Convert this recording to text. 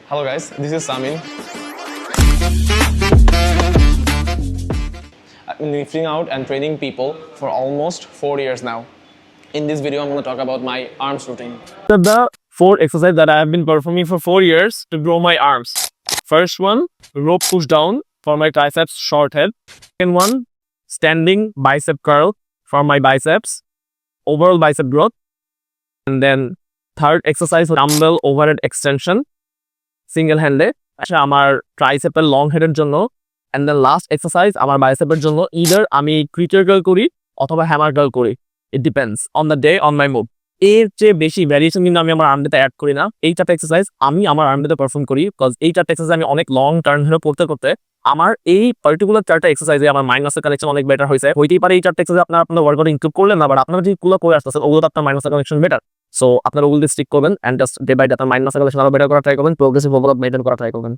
Hello guys, this is Samin. I've been lifting out and training people for almost 4 years now. In this video, I'm going to talk about my arms routine. The 4 exercises that I have been performing for 4 years to grow my arms. First one, rope push down for my triceps short head. Second one, standing bicep curl for my biceps, overall bicep growth. And then third exercise, dumbbell overhead extension, single handed. আমার ট্রাইসেপের long হেডের জন্য and then last exercise আমার বাইসেপের জন্য either আমি critter curl করি অথবা hammer curl করি, it depends on the day on my mood. এর চেয়ে বেশি ভ্যারিয়েশন কিন্তু আমি আমার আর্মডেতে অ্যাড করি না। এই চারটা এক্সারসাইজ আমি আমার আর্মডেতে পারফর্ম করি বিকজ এই চারটা এক্সারসাইজ আমি অনেক লং টার্ম ধরে করতে আমার এই পার্টিকুলার চারটা এক্সারসাইজে আমার মাইন্ড মাসেল কানেকশন অনেক বেটার হয়েছে। হইতেই পারে এই চারটা এক্সারসাইজ আপনার ওয়ার্কআউট ইনক্লুড করলেন না, বাট আপনারা যেগুলো করে আসতেছেন ওগুলো আপনার mind muscle connection better. So আপনারা ওগুলো স্টিক করবেন and just day by day আপনার মাইন্ড মাসেল কানেকশন আরো বেটার করা ট্রাই করবেন, প্রোগ্রেসিভ ওভারঅল মেইনটেইন করা ট্রাই করবেন।